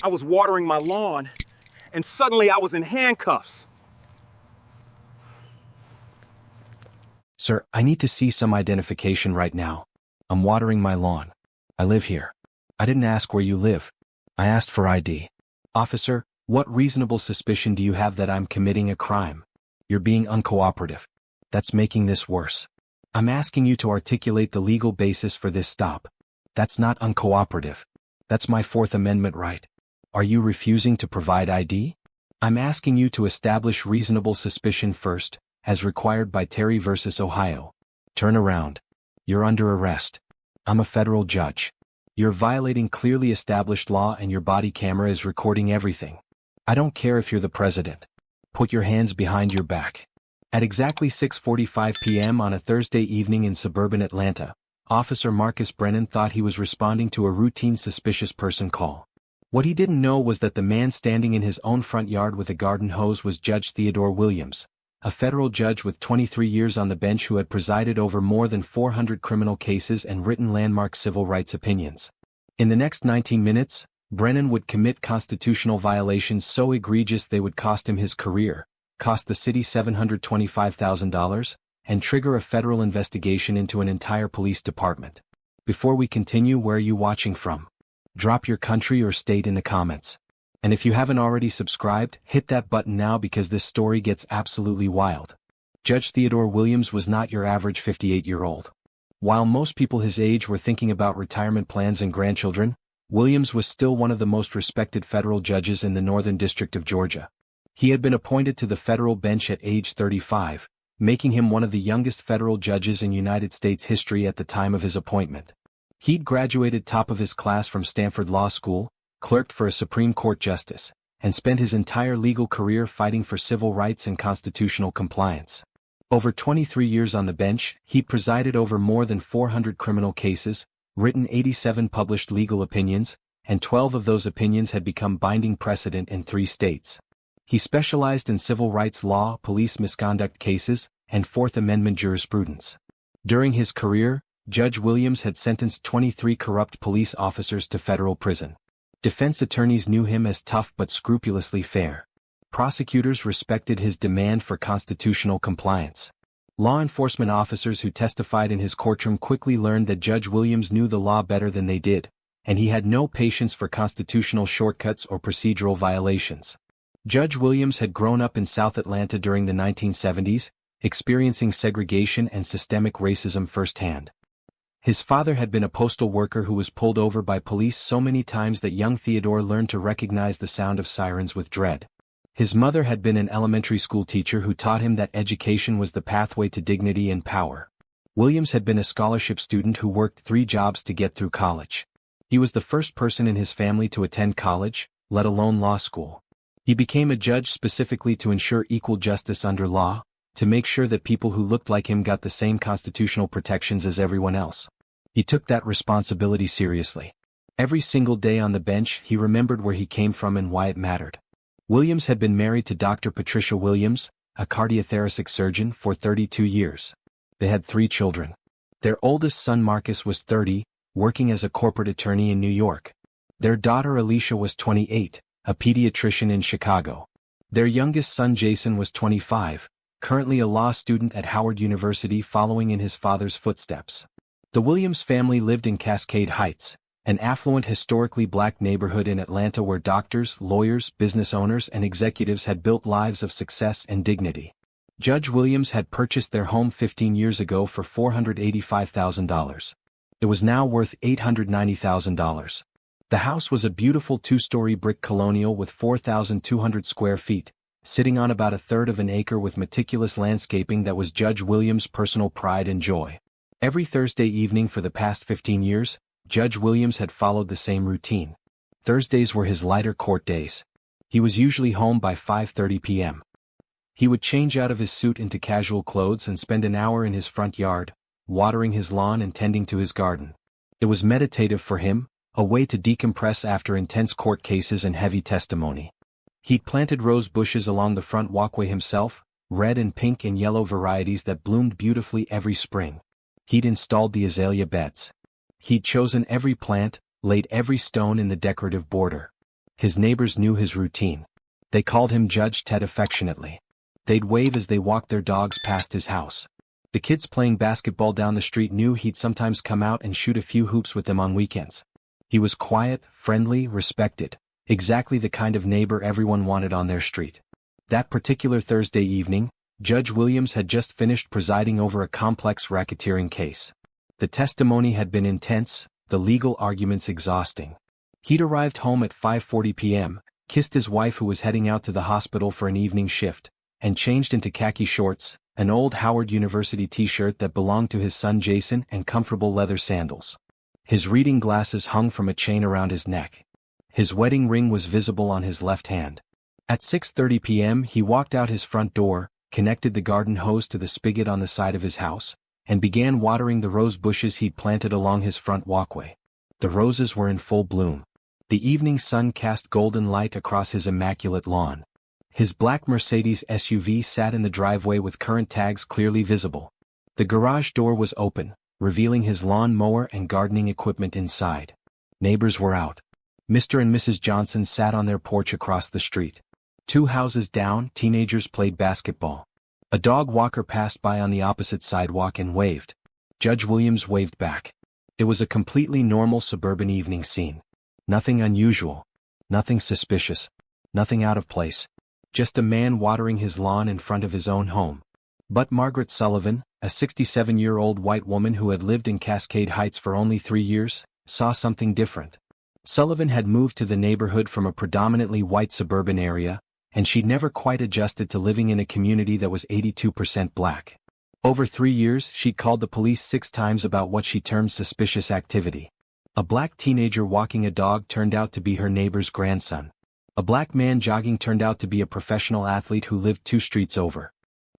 I was watering my lawn, and suddenly I was in handcuffs. Sir, I need to see some identification right now. I'm watering my lawn. I live here. I didn't ask where you live. I asked for ID. Officer, what reasonable suspicion do you have that I'm committing a crime? You're being uncooperative. That's making this worse. I'm asking you to articulate the legal basis for this stop. That's not uncooperative. That's my Fourth Amendment right. Are you refusing to provide ID? I'm asking you to establish reasonable suspicion first, as required by Terry v. Ohio. Turn around. You're under arrest. I'm a federal judge. You're violating clearly established law and your body camera is recording everything. I don't care if you're the president. Put your hands behind your back. At exactly 6:45 p.m. on a Thursday evening in suburban Atlanta, Officer Marcus Brennan thought he was responding to a routine suspicious person call. What he didn't know was that the man standing in his own front yard with a garden hose was Judge Theodore Williams, a federal judge with 23 years on the bench who had presided over more than 400 criminal cases and written landmark civil rights opinions. In the next 19 minutes, Brennan would commit constitutional violations so egregious they would cost him his career, cost the city $725,000, and trigger a federal investigation into an entire police department. Before we continue, where are you watching from? Drop your country or state in the comments. And if you haven't already subscribed, hit that button now because this story gets absolutely wild. Judge Theodore Williams was not your average 58-year-old. While most people his age were thinking about retirement plans and grandchildren, Williams was still one of the most respected federal judges in the Northern District of Georgia. He had been appointed to the federal bench at age 35, making him one of the youngest federal judges in United States history at the time of his appointment. He'd graduated top of his class from Stanford Law School, clerked for a Supreme Court justice, and spent his entire legal career fighting for civil rights and constitutional compliance. Over 23 years on the bench, he presided over more than 400 criminal cases, written 87 published legal opinions, and 12 of those opinions had become binding precedent in 3 states. He specialized in civil rights law, police misconduct cases, and Fourth Amendment jurisprudence. During his career, Judge Williams had sentenced 23 corrupt police officers to federal prison. Defense attorneys knew him as tough but scrupulously fair. Prosecutors respected his demand for constitutional compliance. Law enforcement officers who testified in his courtroom quickly learned that Judge Williams knew the law better than they did, and he had no patience for constitutional shortcuts or procedural violations. Judge Williams had grown up in South Atlanta during the 1970s, experiencing segregation and systemic racism firsthand. His father had been a postal worker who was pulled over by police so many times that young Theodore learned to recognize the sound of sirens with dread. His mother had been an elementary school teacher who taught him that education was the pathway to dignity and power. Williams had been a scholarship student who worked 3 jobs to get through college. He was the first person in his family to attend college, let alone law school. He became a judge specifically to ensure equal justice under law, to make sure that people who looked like him got the same constitutional protections as everyone else. He took that responsibility seriously. Every single day on the bench he remembered where he came from and why it mattered. Williams had been married to Dr. Patricia Williams, a cardiothoracic surgeon, for 32 years. They had 3 children. Their oldest son Marcus was 30, working as a corporate attorney in New York. Their daughter Alicia was 28, a pediatrician in Chicago. Their youngest son Jason was 25, currently a law student at Howard University following in his father's footsteps. The Williams family lived in Cascade Heights, an affluent historically black neighborhood in Atlanta where doctors, lawyers, business owners, and executives had built lives of success and dignity. Judge Williams had purchased their home 15 years ago for $485,000. It was now worth $890,000. The house was a beautiful 2-story brick colonial with 4,200 square feet, sitting on about 1/3 of an acre with meticulous landscaping that was Judge Williams' personal pride and joy. Every Thursday evening for the past 15 years, Judge Williams had followed the same routine. Thursdays were his lighter court days. He was usually home by 5:30 p.m. He would change out of his suit into casual clothes and spend an hour in his front yard, watering his lawn and tending to his garden. It was meditative for him, a way to decompress after intense court cases and heavy testimony. He'd planted rose bushes along the front walkway himself, red and pink and yellow varieties that bloomed beautifully every spring. He'd installed the azalea beds. He'd chosen every plant, laid every stone in the decorative border. His neighbors knew his routine. They called him Judge Ted affectionately. They'd wave as they walked their dogs past his house. The kids playing basketball down the street knew he'd sometimes come out and shoot a few hoops with them on weekends. He was quiet, friendly, respected, exactly the kind of neighbor everyone wanted on their street. That particular Thursday evening, Judge Williams had just finished presiding over a complex racketeering case. The testimony had been intense, the legal arguments exhausting. He'd arrived home at 5:40 p.m., kissed his wife who was heading out to the hospital for an evening shift, and changed into khaki shorts, an old Howard University t-shirt that belonged to his son Jason, and comfortable leather sandals. His reading glasses hung from a chain around his neck. His wedding ring was visible on his left hand. At 6:30 p.m. he walked out his front door, connected the garden hose to the spigot on the side of his house, and began watering the rose bushes he'd planted along his front walkway. The roses were in full bloom. The evening sun cast golden light across his immaculate lawn. His black Mercedes SUV sat in the driveway with current tags clearly visible. The garage door was open, revealing his lawn mower and gardening equipment inside. Neighbors were out. Mr. and Mrs. Johnson sat on their porch across the street. 2 houses down, teenagers played basketball. A dog walker passed by on the opposite sidewalk and waved. Judge Williams waved back. It was a completely normal suburban evening scene. Nothing unusual. Nothing suspicious. Nothing out of place. Just a man watering his lawn in front of his own home. But Margaret Sullivan, a 67-year-old white woman who had lived in Cascade Heights for only 3 years, saw something different. Sullivan had moved to the neighborhood from a predominantly white suburban area, and she'd never quite adjusted to living in a community that was 82% black. Over 3 years, she'd called the police 6 times about what she termed suspicious activity. A black teenager walking a dog turned out to be her neighbor's grandson. A black man jogging turned out to be a professional athlete who lived 2 streets over.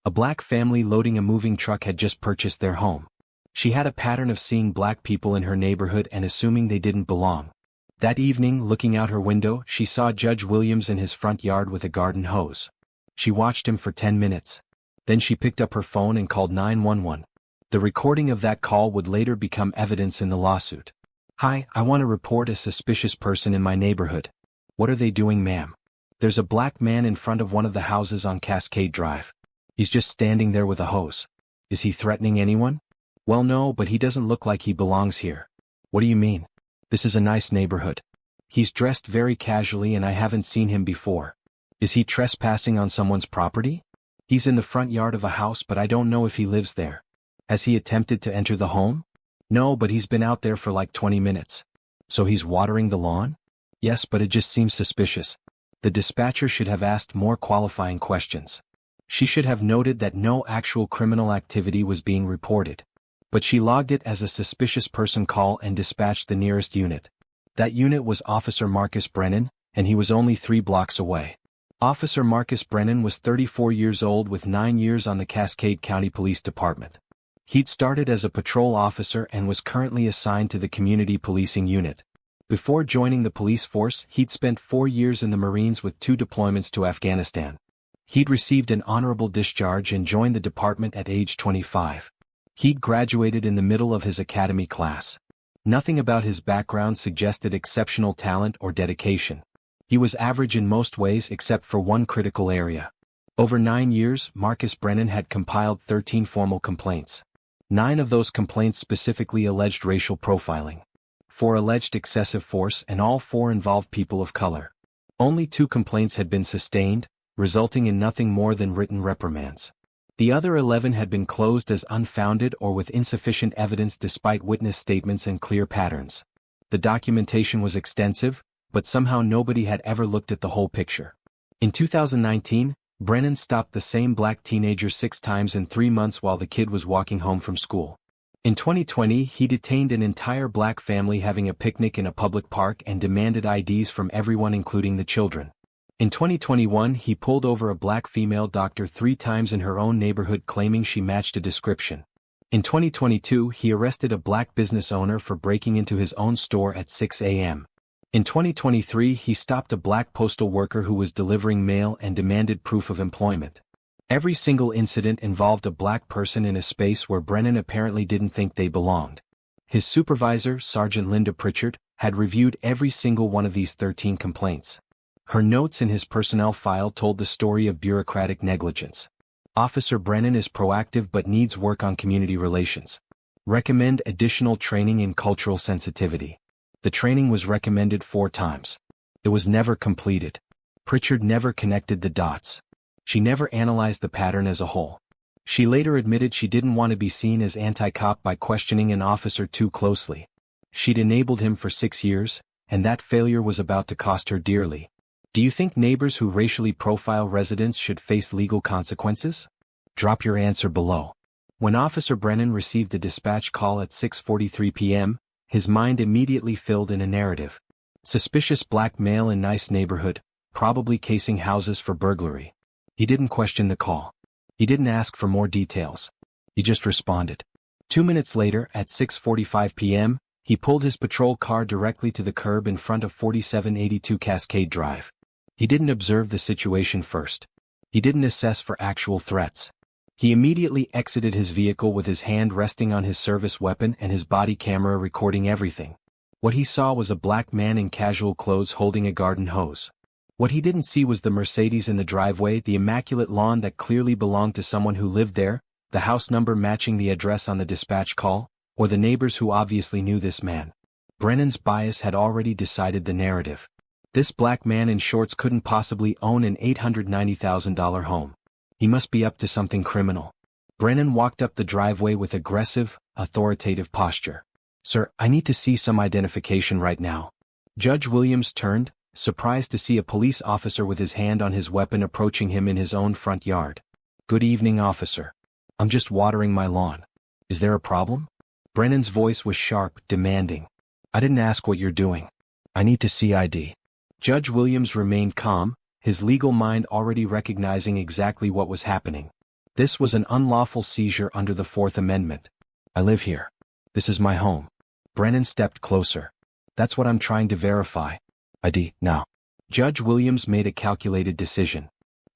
A black family loading a moving truck had just purchased their home. She had a pattern of seeing black people in her neighborhood and assuming they didn't belong. That evening, looking out her window, she saw Judge Williams in his front yard with a garden hose. She watched him for 10 minutes. Then she picked up her phone and called 911. The recording of that call would later become evidence in the lawsuit. "Hi, I want to report a suspicious person in my neighborhood." "What are they doing, ma'am?" "There's a black man in front of one of the houses on Cascade Drive. He's just standing there with a hose." "Is he threatening anyone?" "Well, no, but he doesn't look like he belongs here." "What do you mean?" "This is a nice neighborhood. He's dressed very casually and I haven't seen him before." "Is he trespassing on someone's property?" "He's in the front yard of a house but I don't know if he lives there." "Has he attempted to enter the home?" "No, but he's been out there for like 20 minutes. "So he's watering the lawn?" "Yes, but it just seems suspicious." The dispatcher should have asked more qualifying questions. She should have noted that no actual criminal activity was being reported. But she logged it as a suspicious person call and dispatched the nearest unit. That unit was Officer Marcus Brennan, and he was only 3 blocks away. Officer Marcus Brennan was 34 years old with 9 years on the Cascade County Police Department. He'd started as a patrol officer and was currently assigned to the Community Policing Unit. Before joining the police force, he'd spent 4 years in the Marines with 2 deployments to Afghanistan. He'd received an honorable discharge and joined the department at age 25. He'd graduated in the middle of his academy class. Nothing about his background suggested exceptional talent or dedication. He was average in most ways except for one critical area. Over 9 years, Marcus Brennan had compiled 13 formal complaints. 9 of those complaints specifically alleged racial profiling. 4 alleged excessive force and all 4 involved people of color. Only 2 complaints had been sustained, resulting in nothing more than written reprimands. The other 11 had been closed as unfounded or with insufficient evidence despite witness statements and clear patterns. The documentation was extensive, but somehow nobody had ever looked at the whole picture. In 2019, Brennan stopped the same black teenager 6 times in 3 months while the kid was walking home from school. In 2020, he detained an entire black family having a picnic in a public park and demanded IDs from everyone including the children. In 2021, he pulled over a black female doctor 3 times in her own neighborhood claiming she matched a description. In 2022, he arrested a black business owner for breaking into his own store at 6 a.m. In 2023, he stopped a black postal worker who was delivering mail and demanded proof of employment. Every single incident involved a black person in a space where Brennan apparently didn't think they belonged. His supervisor, Sergeant Linda Pritchard, had reviewed every single one of these 13 complaints. Her notes in his personnel file told the story of bureaucratic negligence. Officer Brennan is proactive but needs work on community relations. Recommend additional training in cultural sensitivity. The training was recommended 4 times. It was never completed. Pritchard never connected the dots. She never analyzed the pattern as a whole. She later admitted she didn't want to be seen as anti-cop by questioning an officer too closely. She'd enabled him for 6 years, and that failure was about to cost her dearly. Do you think neighbors who racially profile residents should face legal consequences? Drop your answer below. When Officer Brennan received the dispatch call at 6:43 p.m., his mind immediately filled in a narrative. Suspicious black male in nice neighborhood, probably casing houses for burglary. He didn't question the call. He didn't ask for more details. He just responded. 2 minutes later, at 6:45 p.m., he pulled his patrol car directly to the curb in front of 4782 Cascade Drive. He didn't observe the situation first. He didn't assess for actual threats. He immediately exited his vehicle with his hand resting on his service weapon and his body camera recording everything. What he saw was a black man in casual clothes holding a garden hose. What he didn't see was the Mercedes in the driveway, the immaculate lawn that clearly belonged to someone who lived there, the house number matching the address on the dispatch call, or the neighbors who obviously knew this man. Brennan's bias had already decided the narrative. This black man in shorts couldn't possibly own an $890,000 home. He must be up to something criminal. Brennan walked up the driveway with aggressive, authoritative posture. "Sir, I need to see some identification right now." Judge Williams turned, surprised to see a police officer with his hand on his weapon approaching him in his own front yard. "Good evening, officer. I'm just watering my lawn. Is there a problem?" Brennan's voice was sharp, demanding. "I didn't ask what you're doing. I need to see ID." Judge Williams remained calm, his legal mind already recognizing exactly what was happening. This was an unlawful seizure under the Fourth Amendment. "I live here. This is my home." Brennan stepped closer. "That's what I'm trying to verify. ID, now." Judge Williams made a calculated decision.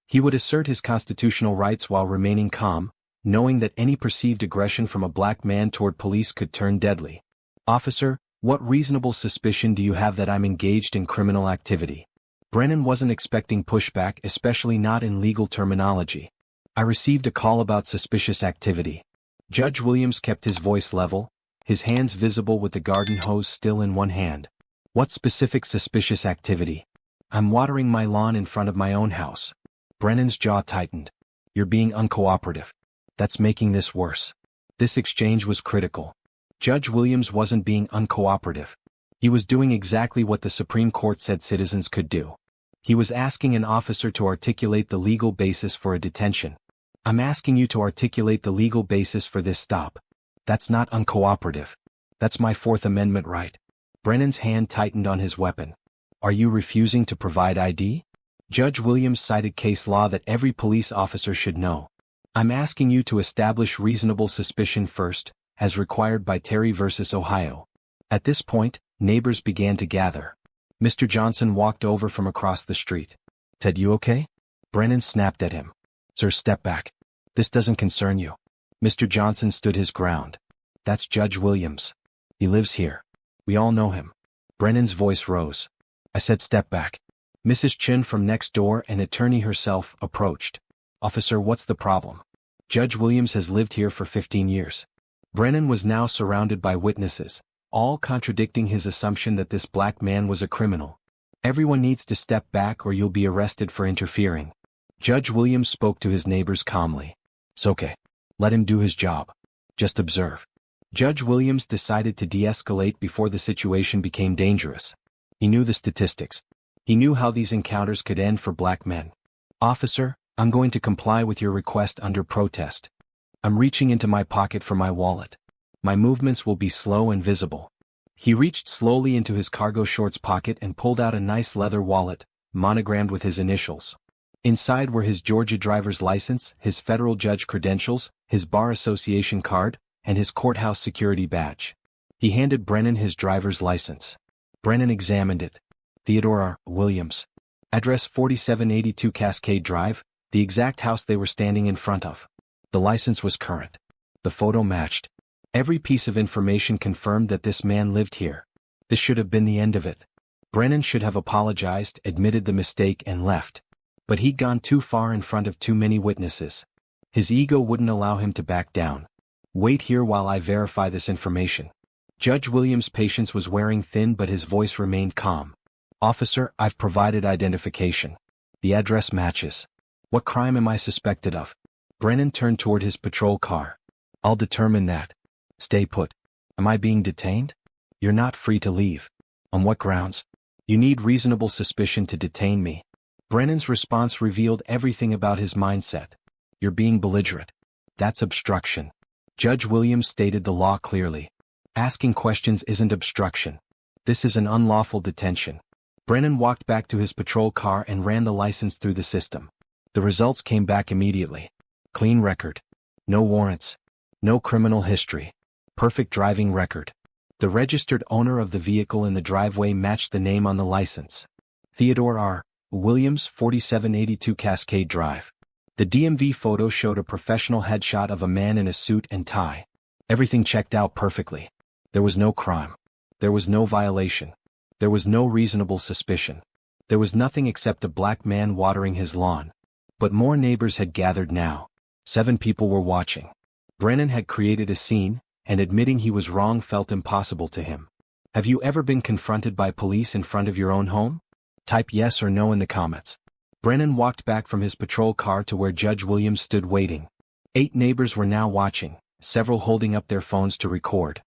He would assert his constitutional rights while remaining calm, knowing that any perceived aggression from a black man toward police could turn deadly. "Officer, what reasonable suspicion do you have that I'm engaged in criminal activity?" Brennan wasn't expecting pushback, especially not in legal terminology. "I received a call about suspicious activity." Judge Williams kept his voice level, his hands visible with the garden hose still in one hand. "What specific suspicious activity?" "I'm watering my lawn in front of my own house." Brennan's jaw tightened. "You're being uncooperative. That's making this worse." This exchange was critical. Judge Williams wasn't being uncooperative. He was doing exactly what the Supreme Court said citizens could do. He was asking an officer to articulate the legal basis for a detention. "I'm asking you to articulate the legal basis for this stop." "That's not uncooperative. That's my Fourth Amendment right." Brennan's hand tightened on his weapon. "Are you refusing to provide ID?" Judge Williams cited case law that every police officer should know. "I'm asking you to establish reasonable suspicion first, as required by Terry v. Ohio." At this point, neighbors began to gather. Mr. Johnson walked over from across the street. "Ted, you okay?" Brennan snapped at him. "Sir, step back. This doesn't concern you." Mr. Johnson stood his ground. "That's Judge Williams. He lives here. We all know him." Brennan's voice rose. "I said step back." Mrs. Chin from next door, an attorney herself, approached. "Officer, what's the problem?" "Judge Williams has lived here for 15 years. Brennan was now surrounded by witnesses, all contradicting his assumption that this black man was a criminal. "Everyone needs to step back or you'll be arrested for interfering." Judge Williams spoke to his neighbors calmly. "It's okay. Let him do his job. Just observe." Judge Williams decided to de-escalate before the situation became dangerous. He knew the statistics. He knew how these encounters could end for black men. "Officer, I'm going to comply with your request under protest. I'm reaching into my pocket for my wallet. My movements will be slow and visible." He reached slowly into his cargo shorts pocket and pulled out a nice leather wallet, monogrammed with his initials. Inside were his Georgia driver's license, his federal judge credentials, his bar association card, and his courthouse security badge. He handed Brennan his driver's license. Brennan examined it. Theodore R. Williams. Address 4782 Cascade Drive, the exact house they were standing in front of. The license was current. The photo matched. Every piece of information confirmed that this man lived here. This should have been the end of it. Brennan should have apologized, admitted the mistake, and left. But he'd gone too far in front of too many witnesses. His ego wouldn't allow him to back down. Wait here while I verify this information. Judge Williams' patience was wearing thin, but his voice remained calm. Officer, I've provided identification. The address matches. What crime am I suspected of? Brennan turned toward his patrol car. I'll determine that. Stay put. Am I being detained? You're not free to leave. On what grounds? You need reasonable suspicion to detain me. Brennan's response revealed everything about his mindset. You're being belligerent. That's obstruction. Judge Williams stated the law clearly. Asking questions isn't obstruction. This is an unlawful detention. Brennan walked back to his patrol car and ran the license through the system. The results came back immediately. Clean record. No warrants. No criminal history. Perfect driving record. The registered owner of the vehicle in the driveway matched the name on the license. Theodore R. Williams, 4782 Cascade Drive. The DMV photo showed a professional headshot of a man in a suit and tie. Everything checked out perfectly. There was no crime. There was no violation. There was no reasonable suspicion. There was nothing except a black man watering his lawn. But more neighbors had gathered now. 7 people were watching. Brennan had created a scene, and admitting he was wrong felt impossible to him. Have you ever been confronted by police in front of your own home? Type yes or no in the comments. Brennan walked back from his patrol car to where Judge Williams stood waiting. 8 neighbors were now watching, several holding up their phones to record.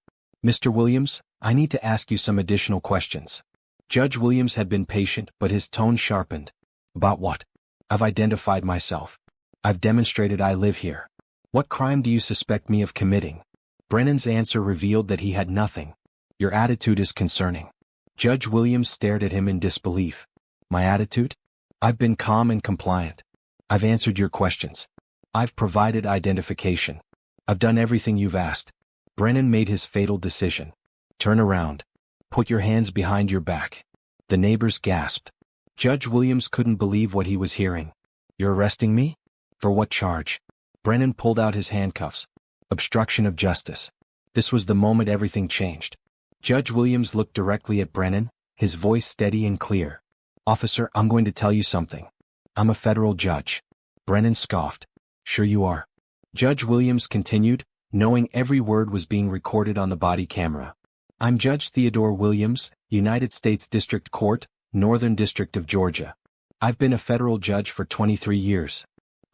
Mr. Williams, I need to ask you some additional questions. Judge Williams had been patient, but his tone sharpened. About what? I've identified myself. I've demonstrated I live here. What crime do you suspect me of committing? Brennan's answer revealed that he had nothing. Your attitude is concerning. Judge Williams stared at him in disbelief. My attitude? I've been calm and compliant. I've answered your questions. I've provided identification. I've done everything you've asked. Brennan made his fatal decision. Turn around. Put your hands behind your back. The neighbors gasped. Judge Williams couldn't believe what he was hearing. You're arresting me? For what charge? Brennan pulled out his handcuffs. Obstruction of justice. This was the moment everything changed. Judge Williams looked directly at Brennan, his voice steady and clear. Officer, I'm going to tell you something. I'm a federal judge. Brennan scoffed. Sure you are. Judge Williams continued, knowing every word was being recorded on the body camera. I'm Judge Theodore Williams, United States District Court, Northern District of Georgia. I've been a federal judge for 23 years.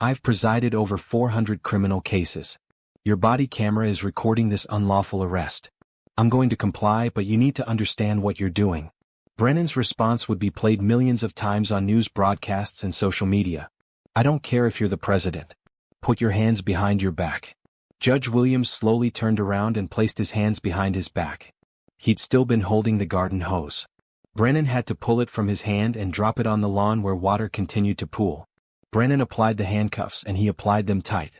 I've presided over 400 criminal cases. Your body camera is recording this unlawful arrest. I'm going to comply, but you need to understand what you're doing. Brennan's response would be played millions of times on news broadcasts and social media. I don't care if you're the president. Put your hands behind your back. Judge Williams slowly turned around and placed his hands behind his back. He'd still been holding the garden hose. Brennan had to pull it from his hand and drop it on the lawn where water continued to pool. Brennan applied the handcuffs and he applied them tight.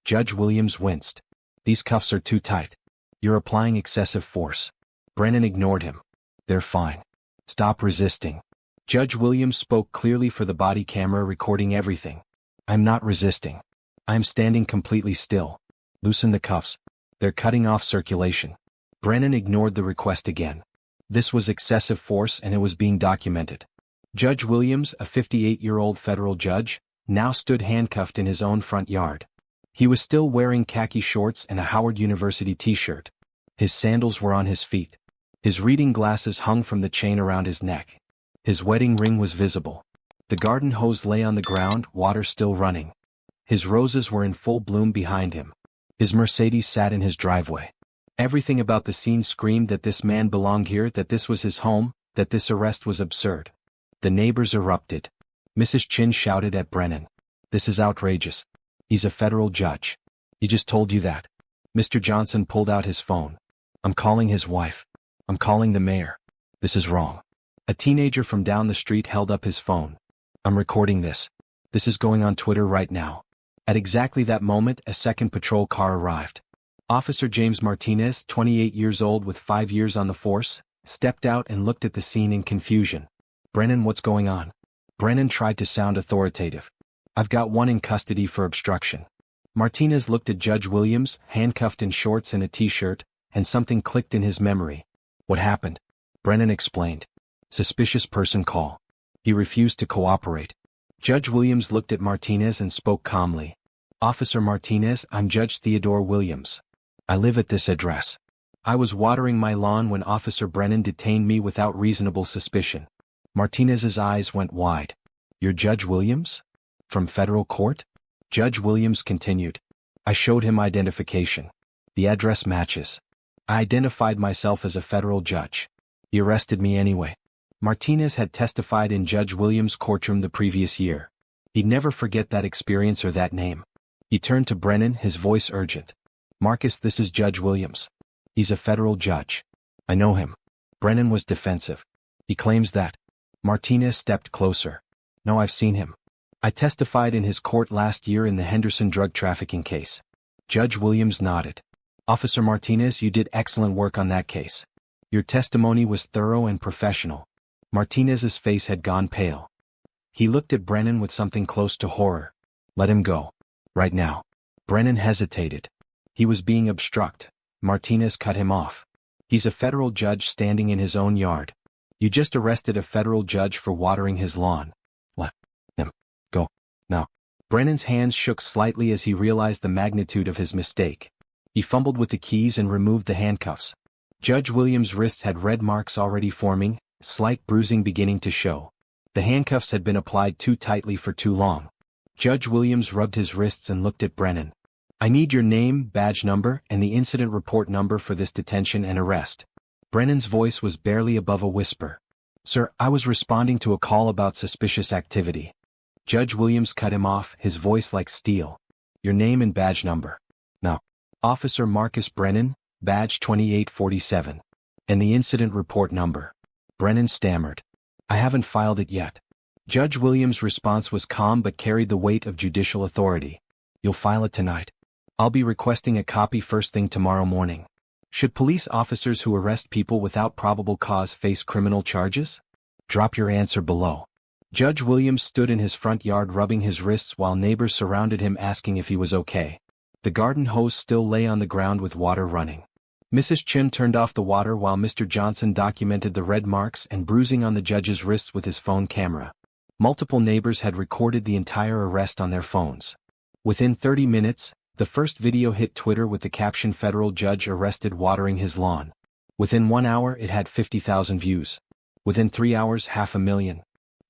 Judge Williams winced. These cuffs are too tight. You're applying excessive force. Brennan ignored him. They're fine. Stop resisting. Judge Williams spoke clearly for the body camera recording everything. I'm not resisting. I'm standing completely still. Loosen the cuffs. They're cutting off circulation. Brennan ignored the request again. This was excessive force and it was being documented. Judge Williams, a 58-year-old federal judge, now stood handcuffed in his own front yard. He was still wearing khaki shorts and a Howard University t-shirt. His sandals were on his feet. His reading glasses hung from the chain around his neck. His wedding ring was visible. The garden hose lay on the ground, water still running. His roses were in full bloom behind him. His Mercedes sat in his driveway. Everything about the scene screamed that this man belonged here, that this was his home, that this arrest was absurd. The neighbors erupted. Mrs. Chin shouted at Brennan. This is outrageous. He's a federal judge. He just told you that. Mr. Johnson pulled out his phone. I'm calling his wife. I'm calling the mayor. This is wrong. A teenager from down the street held up his phone. I'm recording this. This is going on Twitter right now. At exactly that moment, a second patrol car arrived. Officer James Martinez, 28 years old with 5 years on the force, stepped out and looked at the scene in confusion. Brennan, what's going on? Brennan tried to sound authoritative. I've got one in custody for obstruction. Martinez looked at Judge Williams, handcuffed in shorts and a t-shirt, and something clicked in his memory. What happened? Brennan explained. Suspicious person call. He refused to cooperate. Judge Williams looked at Martinez and spoke calmly. Officer Martinez, I'm Judge Theodore Williams. I live at this address. I was watering my lawn when Officer Brennan detained me without reasonable suspicion. Martinez's eyes went wide. You're Judge Williams? From federal court? Judge Williams continued. I showed him identification. The address matches. I identified myself as a federal judge. He arrested me anyway. Martinez had testified in Judge Williams' courtroom the previous year. He'd never forget that experience or that name. He turned to Brennan, his voice urgent. Marcus, this is Judge Williams. He's a federal judge. I know him. Brennan was defensive. He claims that. Martinez stepped closer. No, I've seen him. I testified in his court last year in the Henderson drug trafficking case. Judge Williams nodded. Officer Martinez, you did excellent work on that case. Your testimony was thorough and professional. Martinez's face had gone pale. He looked at Brennan with something close to horror. Let him go. Right now. Brennan hesitated. He was being obstruct. Martinez cut him off. He's a federal judge standing in his own yard. You just arrested a federal judge for watering his lawn. Let him go. Now. Brennan's hands shook slightly as he realized the magnitude of his mistake. He fumbled with the keys and removed the handcuffs. Judge Williams' wrists had red marks already forming, slight bruising beginning to show. The handcuffs had been applied too tightly for too long. Judge Williams rubbed his wrists and looked at Brennan. I need your name, badge number, and the incident report number for this detention and arrest. Brennan's voice was barely above a whisper. Sir, I was responding to a call about suspicious activity. Judge Williams cut him off, his voice like steel. Your name and badge number. No. Officer Marcus Brennan, badge 2847. And the incident report number. Brennan stammered. I haven't filed it yet. Judge Williams' response was calm but carried the weight of judicial authority. You'll file it tonight. I'll be requesting a copy first thing tomorrow morning. Should police officers who arrest people without probable cause face criminal charges? Drop your answer below. Judge Williams stood in his front yard rubbing his wrists while neighbors surrounded him asking if he was okay. The garden hose still lay on the ground with water running. Mrs. Chin turned off the water while Mr. Johnson documented the red marks and bruising on the judge's wrists with his phone camera. Multiple neighbors had recorded the entire arrest on their phones. Within 30 minutes, the first video hit Twitter with the caption Federal Judge Arrested Watering His Lawn. Within 1 hour it had 50,000 views. Within 3 hours 500,000.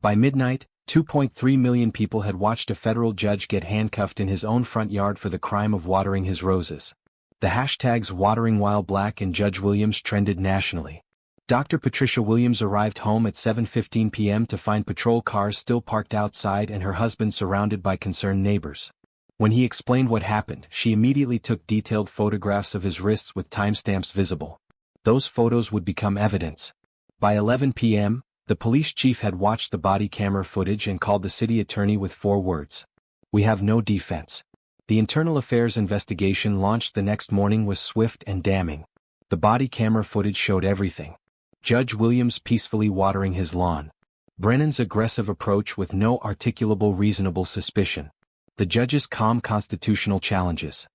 By midnight, 2.3 million people had watched a federal judge get handcuffed in his own front yard for the crime of watering his roses. The hashtags Watering While Black and Judge Williams trended nationally. Dr. Patricia Williams arrived home at 7:15 p.m. to find patrol cars still parked outside and her husband surrounded by concerned neighbors. When he explained what happened, she immediately took detailed photographs of his wrists with timestamps visible. Those photos would become evidence. By 11 p.m., the police chief had watched the body camera footage and called the city attorney with 4 words. We have no defense. The internal affairs investigation launched the next morning was swift and damning. The body camera footage showed everything. Judge Williams peacefully watering his lawn. Brennan's aggressive approach with no articulable reasonable suspicion. The judge's calm constitutional challenges.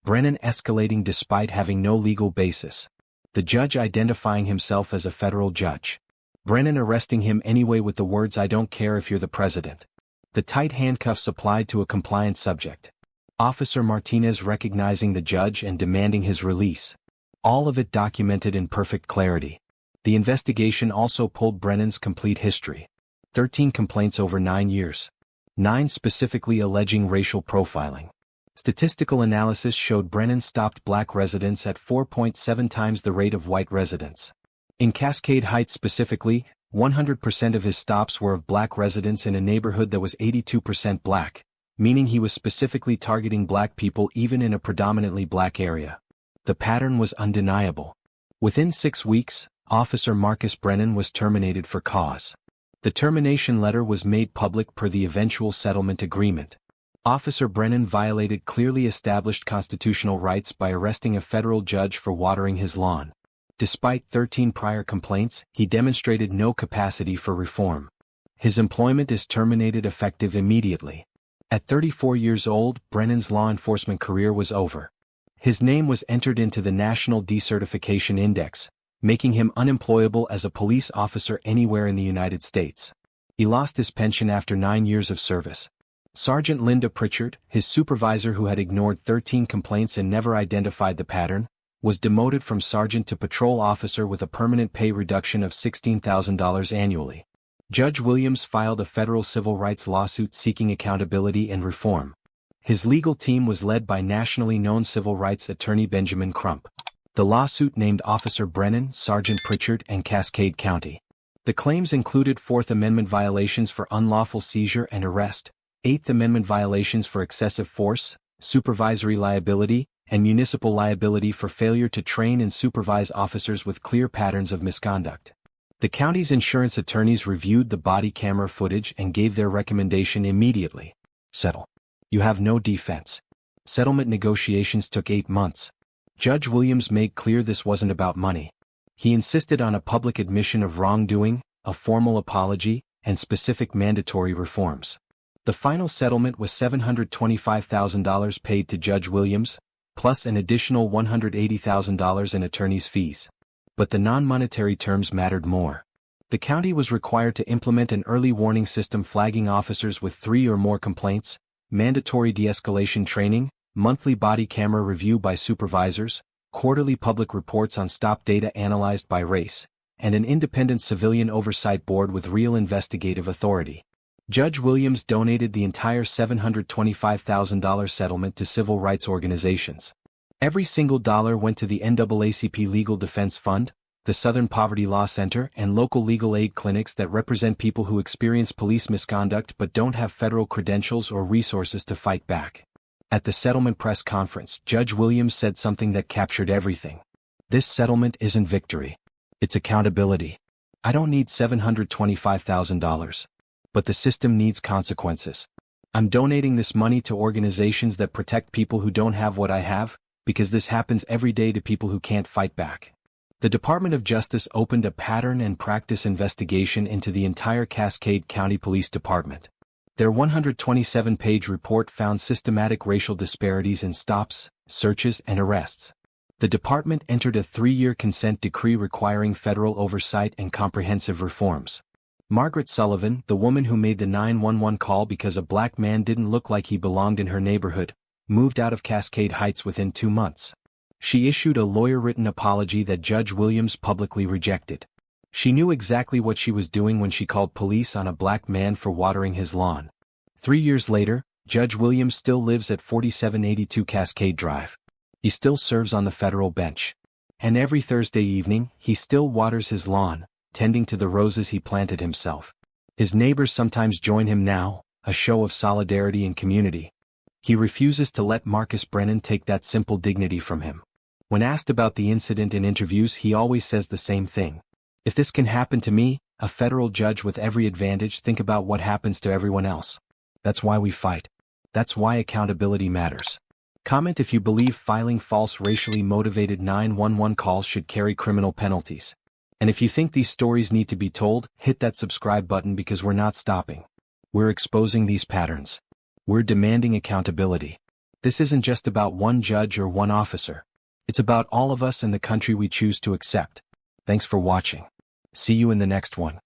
Brennan escalating despite having no legal basis. The judge identifying himself as a federal judge. Brennan arresting him anyway with the words I don't care if you're the president. The tight handcuffs applied to a compliant subject. Officer Martinez recognizing the judge and demanding his release. All of it documented in perfect clarity. The investigation also pulled Brennan's complete history. 13 complaints over 9 years. 9 specifically alleging racial profiling. Statistical analysis showed Brennan stopped black residents at 4.7 times the rate of white residents. In Cascade Heights specifically, 100% of his stops were of black residents in a neighborhood that was 82% black, meaning he was specifically targeting black people even in a predominantly black area. The pattern was undeniable. Within 6 weeks, Officer Marcus Brennan was terminated for cause. The termination letter was made public per the eventual settlement agreement. Officer Brennan violated clearly established constitutional rights by arresting a federal judge for watering his lawn. Despite 13 prior complaints, he demonstrated no capacity for reform. His employment is terminated effective immediately. At 34 years old, Brennan's law enforcement career was over. His name was entered into the National Decertification Index, making him unemployable as a police officer anywhere in the United States. He lost his pension after 9 years of service. Sergeant Linda Pritchard, his supervisor who had ignored 13 complaints and never identified the pattern, was demoted from sergeant to patrol officer with a permanent pay reduction of $16,000 annually. Judge Williams filed a federal civil rights lawsuit seeking accountability and reform. His legal team was led by nationally known civil rights attorney Benjamin Crump. The lawsuit named Officer Brennan, Sergeant Pritchard, and Cascade County. The claims included Fourth Amendment violations for unlawful seizure and arrest, Eighth Amendment violations for excessive force, supervisory liability, and municipal liability for failure to train and supervise officers with clear patterns of misconduct. The county's insurance attorneys reviewed the body camera footage and gave their recommendation immediately. Settle. You have no defense. Settlement negotiations took 8 months. Judge Williams made clear this wasn't about money. He insisted on a public admission of wrongdoing, a formal apology, and specific mandatory reforms. The final settlement was $725,000 paid to Judge Williams, plus an additional $180,000 in attorney's fees. But the non-monetary terms mattered more. The county was required to implement an early warning system flagging officers with 3 or more complaints, mandatory de-escalation training, monthly body camera review by supervisors, quarterly public reports on stop data analyzed by race, and an independent civilian oversight board with real investigative authority. Judge Williams donated the entire $725,000 settlement to civil rights organizations. Every single dollar went to the NAACP Legal Defense Fund, the Southern Poverty Law Center, and local legal aid clinics that represent people who experience police misconduct but don't have federal credentials or resources to fight back. At the settlement press conference, Judge Williams said something that captured everything. This settlement isn't victory. It's accountability. I don't need $725,000. But the system needs consequences. I'm donating this money to organizations that protect people who don't have what I have, because this happens every day to people who can't fight back. The Department of Justice opened a pattern and practice investigation into the entire Cascade County Police Department. Their 127-page report found systematic racial disparities in stops, searches, and arrests. The department entered a 3-year consent decree requiring federal oversight and comprehensive reforms. Margaret Sullivan, the woman who made the 911 call because a black man didn't look like he belonged in her neighborhood, moved out of Cascade Heights within 2 months. She issued a lawyer-written apology that Judge Williams publicly rejected. She knew exactly what she was doing when she called police on a black man for watering his lawn. 3 years later, Judge Williams still lives at 4782 Cascade Drive. He still serves on the federal bench. And every Thursday evening, he still waters his lawn, tending to the roses he planted himself. His neighbors sometimes join him now, a show of solidarity and community. He refuses to let Marcus Brennan take that simple dignity from him. When asked about the incident in interviews, he always says the same thing. If this can happen to me, a federal judge with every advantage, think about what happens to everyone else. That's why we fight. That's why accountability matters. Comment if you believe filing false racially motivated 911 calls should carry criminal penalties. And if you think these stories need to be told, hit that subscribe button because we're not stopping. We're exposing these patterns. We're demanding accountability. This isn't just about one judge or one officer. It's about all of us and the country we choose to accept. Thanks for watching. See you in the next one.